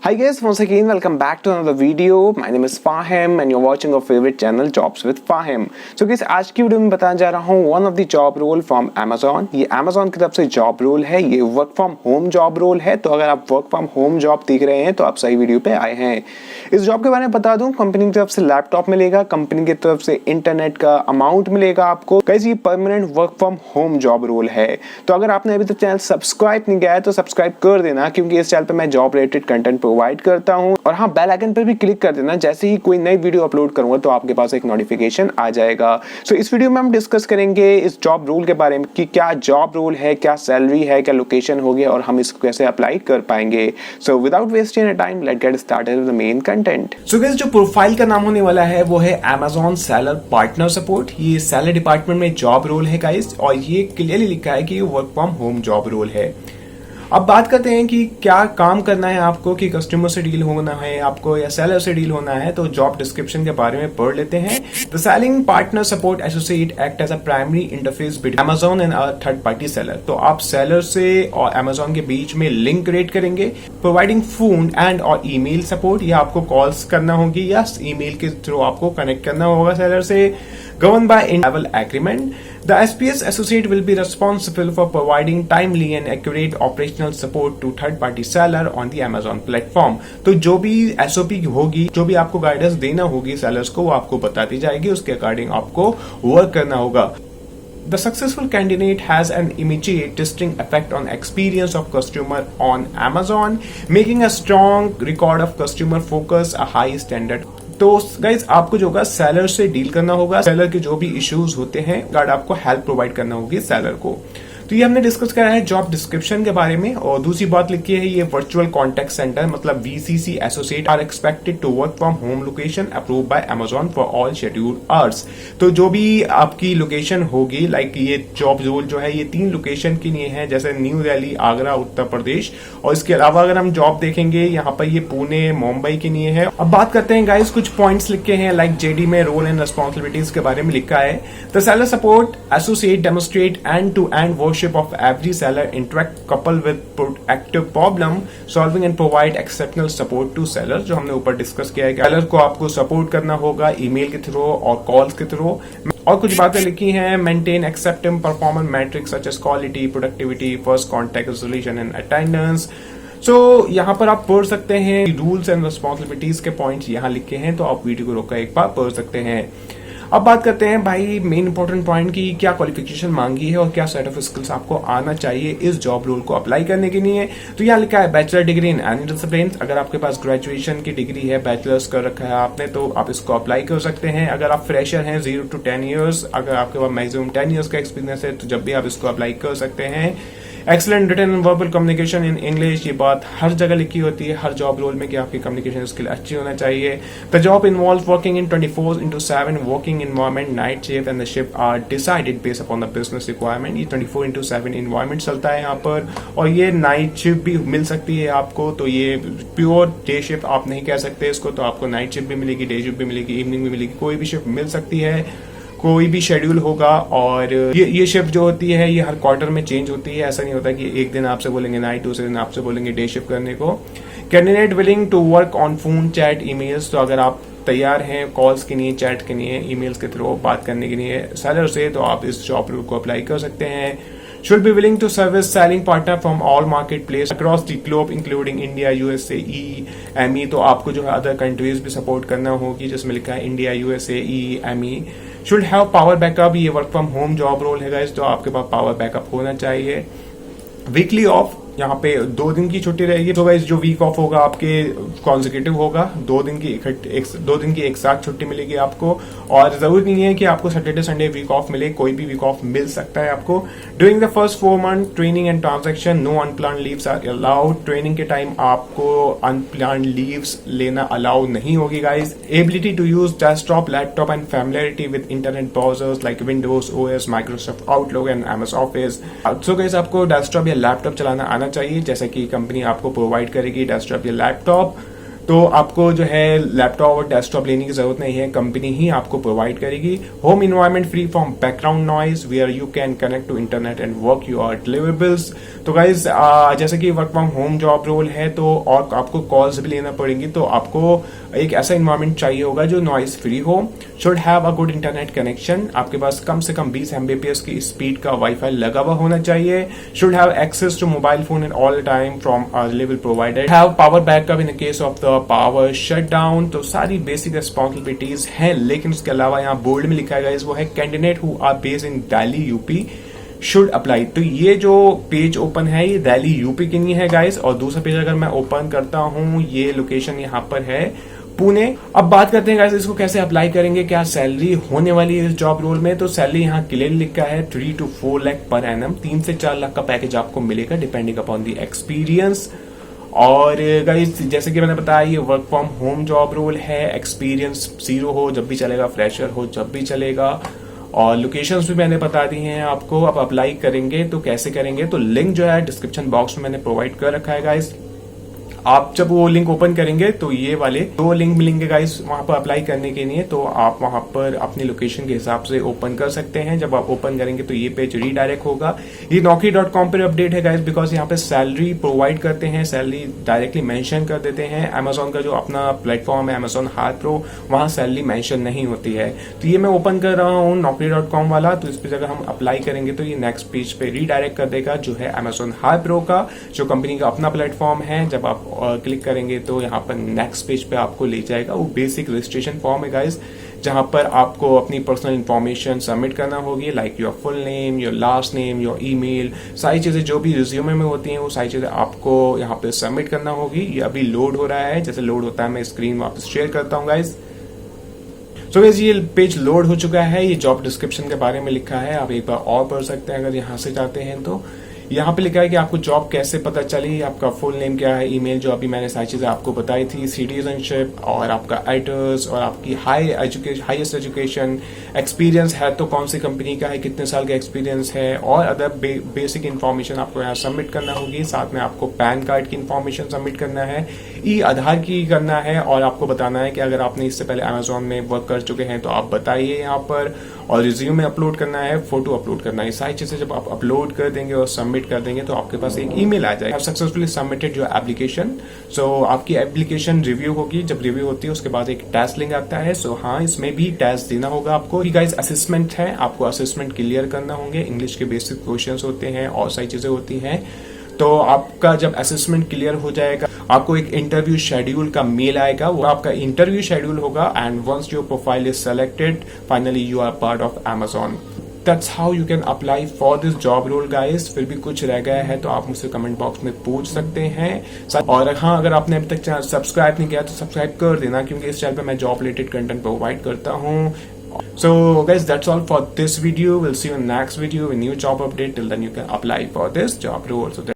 Hi guys, once again welcome back to another video. My name is Fahim and you're watching our favorite channel Jobs with Fahim. So guys, आज की video में बताने जा रहा हूँ one of the job role from Amazon. ये Amazon की तरफ से जॉब रोल है, ये work from home job role है। तो अगर आप वर्क फ्रॉम होम जॉब देख रहे हैं तो आप सही वीडियो पे आए हैं। इस जॉब के बारे में बता दूं, कंपनी की तरफ से लैपटॉप मिलेगा, कंपनी की तरफ से इंटरनेट का अमाउंट मिलेगा आपको। गाइस ये permanent work from home job role है। तो अगर आपने अभी तक चैनल सब्सक्राइब नहीं किया है तो सब्सक्राइब कर देना, क्योंकि इस चैनल पे मैं जॉब रिलेटेड कंटेंट प्रोवाइड करता हूं। और हाँ, बेल आइकन पर भी क्लिक कर देना, जैसे ही कोई नई वीडियो अपलोड करूंगा तो आपके पास एक नोटिफिकेशन आ जाएगा। सो इस वीडियो में हम डिस्कस करेंगे इस जॉब रोल के बारे में कि क्या जॉब रोल है, क्या सैलरी है, क्या लोकेशन होगी और हम इसको कैसे अप्लाई कर पाएंगे। So without wasting any time let's get started with the main content. So guys, जो प्रोफाइल का नाम होने वाला है वो है Amazon सेलर पार्टनर सपोर्ट। ये सेलर डिपार्टमेंट में जॉब रोल है गाइस, और ये क्लियरली लिखा है कि ये work from home job role है। अब बात करते हैं कि क्या काम करना है आपको, कि कस्टमर से डील होना है आपको या सेलर से डील होना है। तो जॉब डिस्क्रिप्शन के बारे में पढ़ लेते हैं। The selling partner support associate act as a primary interface between Amazon and a third party seller. तो आप सेलर से और Amazon के बीच में लिंक क्रिएट करेंगे। प्रोवाइडिंग फोन एंड और ईमेल सपोर्ट, या आपको कॉल्स करना होगी या ईमेल के थ्रू आपको कनेक्ट करना होगा सेलर से। Governed by in-level agreement, the SPS associate will be responsible for providing timely and accurate operational support to third-party seller on the Amazon platform. तो जो भी SOP होगी, जो भी आपको गाइडेंस देना होगी सेलर्स को, वो आपको बताती जाएगी, उसके अकॉर्डिंग आपको वर्क करना होगा। The successful candidate has an immediate distinct effect on experience of customer on Amazon, making a strong record of customer focus, a high standard. तो गाइज आपको जो होगा सेलर से डील करना होगा, सेलर के जो भी इश्यूज होते हैं गार्ड आपको हेल्प प्रोवाइड करना होगी सेलर को। तो ये हमने डिस्कस करा है जॉब डिस्क्रिप्शन के बारे में। और दूसरी बात लिखी है ये वर्चुअल कॉन्टैक्ट सेंटर मतलब VCC associate are expected to work from home location approve by Amazon for all scheduled hours. तो जो भी आपकी लोकेशन होगी, लाइक ये जॉब रोल जो है ये 3 लोकेशन के लिए है, जैसे न्यू दिल्ली, आगरा, उत्तर प्रदेश। और इसके अलावा अगर हम जॉब देखेंगे यहाँ पर ये पुणे, मुंबई के लिए है। अब बात करते हैं गाइस, कुछ पॉइंट्स लिखे हैं लाइक JD में रोल एंड रिस्पॉन्सिबिलिटीज के बारे में लिखा है। The seller support associate demonstrate end to end of every seller interact coupled with proactive problem solving and provide exceptional support to seller। जो हमने ऊपर डिस्कस किया है कि सेलर को आपको सपोर्ट करना होगा ईमेल के थ्रू और कॉल्स के थ्रू। और कुछ बातें लिखी हैं, maintain acceptable performance metrics such as quality, productivity, first contact resolution and attendance. So यहाँ पर आप पढ़ सकते हैं रूल्स एंड रिस्पॉन्सिबिलिटीज के पॉइंट्स यहाँ लिखे हैं, तो आप वीडियो को रोक एक बार पढ़ सकते हैं। अब बात करते हैं भाई मेन इंपॉर्टेंट पॉइंट की, क्या क्वालिफिकेशन मांगी है और क्या सेट ऑफ स्किल्स आपको आना चाहिए इस जॉब रोल को अप्लाई करने के लिए। तो यहाँ लिखा है bachelor degree in any discipline. अगर आपके पास ग्रेजुएशन की डिग्री है, बैचलर्स कर रखा है आपने, तो आप इसको अप्लाई कर सकते हैं। अगर आप फ्रेशर हैं 0 to 10 ईयर्स, अगर आपके पास मैक्सिमम 10 ईयर्स का एक्सपीरियंस है तो जब भी आप इसको अप्लाई कर सकते हैं। Excellent written and verbal communication in English, ये बात हर जगह लिखी होती है हर जॉब रोल में कि आपकी कम्युनिकेशन स्किल अच्छी होना चाहिए। The job involve working in 24/7 working environment, night shift and the shift are decided based upon the business requirement. ये 24/7 एनवायरमेंट चलता है यहाँ पर, और ये नाइट शिफ्ट भी मिल सकती है आपको। तो ये प्योर डे शिफ्ट आप नहीं कह सकते इसको, तो आपको नाइट शिफ्ट भी मिलेगी, डे शिफ्ट भी मिलेगी, इवनिंग भी मिलेगी, कोई भी शिफ्ट मिल सकती है, कोई भी शेड्यूल होगा। और ये शिफ्ट जो होती है ये हर क्वार्टर में चेंज होती है। ऐसा नहीं होता कि एक दिन आपसे बोलेंगे नाइट, दूसरे दिन आपसे बोलेंगे डे शिफ्ट करने को। Candidate willing to work on phone, chat, emails. तो अगर आप तैयार हैं कॉल्स के लिए, चैट के लिए, ईमेल्स के थ्रू बात करने के लिए सेलर से, तो आप इस जॉब रोल को अप्लाई कर सकते हैं। Should be willing to service selling partner from all marketplace across the globe including India, USA, EME। तो आपको जो है अदर कंट्रीज भी सपोर्ट करना होगी, जिसमें लिखा है India, USA, EME। Should have power backup, ये work from home job role है गाइस, तो आपके पास पावर बैकअप होना चाहिए। वीकली ऑफ, यहाँ पे 2 दिन की छुट्टी रहेगी। तो गाइस जो वीक ऑफ होगा आपके कॉन्जिक्यूटिव होगा, 2 दिन की एक साथ छुट्टी मिलेगी आपको। और जरूरी नहीं है कि आपको सैटरडे संडे वीक ऑफ मिले, कोई भी वीक ऑफ मिल सकता है आपको। During the first 4 month training and transaction, no unplan leaves are allowed. Training के टाइम आपको अनप्लान लीव्स लेना अलाउ नहीं होगी guys. Ability to use desktop, laptop and familiarity with internet browsers like windows OS, Microsoft Outlook and MS office. So guys आपको desktop या laptop चलाना चाहिए, जैसा कि कंपनी आपको प्रोवाइड करेगी डेस्कटॉप या लैपटॉप। तो आपको जो है लैपटॉप और डेस्कटॉप लेने की जरूरत नहीं है, कंपनी ही आपको प्रोवाइड करेगी। Home environment free from background noise where you can connect to internet and work your deliverables. तो गाइज जैसे कि work from home job role है तो और आपको कॉल्स भी लेना पड़ेंगी, तो आपको एक ऐसा इन्वायरमेंट चाहिए होगा जो नॉइज फ्री हो। Should have a good internet connection, आपके पास कम से कम 20 Mbps की स्पीड का वाईफाई लगा हुआ होना चाहिए। Should have access to mobile phone at all time from a reliable provider. Have power backup in case of the power shut down. तो सारी बेसिक रिस्पॉन्सिबिलिटीज हैं, लेकिन उसके अलावा यहाँ बोर्ड में लिखा है वो है candidate who are based in Delhi UP should apply. तो ये जो पेज ओपन है ये दिल्ली यूपी के लिए है गाइस, और दूसरा पेज अगर मैं ओपन करता हूँ ये लोकेशन यहाँ पर है पुणे। अब बात करते हैं गाइस इसको कैसे अप्लाई करेंगे, क्या सैलरी होने वाली है इस जॉब रोल में। तो सैलरी यहाँ क्लियर लिखा है 3 to 4 लाख पर एनम, 3 से 4 लाख का पैकेज आपको मिलेगा डिपेंडिंग अपॉन दी एक्सपीरियंस। और गाइस जैसे कि मैंने बताया ये work from home job role है, एक्सपीरियंस 0 हो जब भी चलेगा, फ्रेशर हो जब भी चलेगा, और लोकेशंस भी मैंने बता दी हैं आपको। आप अप्लाई करेंगे तो कैसे करेंगे, तो लिंक जो है डिस्क्रिप्शन बॉक्स में मैंने प्रोवाइड कर रखा है गाइस। आप जब वो लिंक ओपन करेंगे तो ये वाले 2 लिंक मिलेंगे गाइस वहां पर अप्लाई करने के लिए, तो आप वहां पर अपनी लोकेशन के हिसाब से ओपन कर सकते हैं। जब आप ओपन करेंगे तो ये पेज रीडायरेक्ट होगा। ये naukri.com पर अपडेट है गाइस, बिकॉज यहाँ पे सैलरी प्रोवाइड करते हैं, सैलरी डायरेक्टली मेंशन कर देते हैं। अमेजोन का जो अपना प्लेटफॉर्म है अमेजोन हाथ प्रो, वहां सैलरी मेंशन नहीं होती है। तो ये मैं ओपन कर रहा हूँ naukri.com वाला, तो इस पर अगर हम अप्लाई करेंगे तो ये नेक्स्ट पेज पे रीडायरेक्ट कर देगा जो है अमेजोन हाथ प्रो का, जो कंपनी का अपना प्लेटफॉर्म है। जब आप क्लिक करेंगे तो यहाँ पर नेक्स्ट पेज पे आपको ले जाएगा। वो बेसिक रजिस्ट्रेशन फॉर्म है गाइस, जहां पर आपको अपनी पर्सनल इंफॉर्मेशन सबमिट करना होगी, like your full name, your last name, your email, सारी चीजें जो भी रिज्यूमे में होती हैं वो सारी चीजें आपको यहाँ पे सबमिट करना होगी। ये अभी लोड हो रहा है, जैसे लोड होता है मैं स्क्रीन वापस शेयर करता हूँ गाइस। सो गाइस ये पेज लोड हो चुका है, ये जॉब डिस्क्रिप्शन के बारे में लिखा है, आप एक बार और पढ़ सकते हैं अगर यहाँ से जाते हैं तो। यहाँ पे लिखा है कि आपको जॉब कैसे पता चली, आपका फुल नेम क्या है, ईमेल जो अभी मैंने सारी चीजें आपको बताई थी, सिटीजनशिप और आपका एड्रेस और आपकी हाईएस्ट एजुकेशन, एक्सपीरियंस है तो कौन सी कंपनी का है, कितने साल का एक्सपीरियंस है, और अदर बेसिक इन्फॉर्मेशन आपको यहाँ सबमिट करना होगी। साथ में आपको पैन कार्ड की इन्फॉर्मेशन सबमिट करना है, ई आधार की करना है, और आपको बताना है कि अगर आपने इससे पहले अमेजोन में वर्क कर चुके हैं तो आप बताइए यहाँ पर, और रिज्यूमे अपलोड करना है, फोटो अपलोड करना है। सारी चीजें जब आप अपलोड कर देंगे और सबमिट कर देंगे तो आपके पास एक ईमेल आ जाएगा, सक्सेसफुली सबमिटेड योर एप्लीकेशन। सो आपकी एप्लीकेशन रिव्यू होगी, जब रिव्यू होती है उसके बाद एक टेस्ट लिंक आता है। सो हाँ इसमें भी टेस्ट देना होगा आपको। गाइस असेसमेंट है, आपको असेसमेंट क्लियर करना होंगे, इंग्लिश के बेसिक क्वेश्चंस होते हैं और सारी चीजें होती हैं। तो आपका जब असेसमेंट क्लियर हो जाएगा आपको एक इंटरव्यू शेड्यूल का मेल आएगा, वो आपका इंटरव्यू शेड्यूल होगा, and once your profile is selected finally you are part of Amazon. That's how you can apply for this job role guys। फिर भी कुछ रह गया है तो आप मुझसे कमेंट बॉक्स में पूछ सकते हैं। और हाँ अगर आपने अभी तक चैनल सब्सक्राइब नहीं किया तो सब्सक्राइब कर देना, क्योंकि इस चैनल पे मैं जॉब रिलेटेड कंटेंट प्रोवाइड करता हूँ। So guys that's all for this video, we'll see you in next video with new job update. Till then you can apply for this job role। So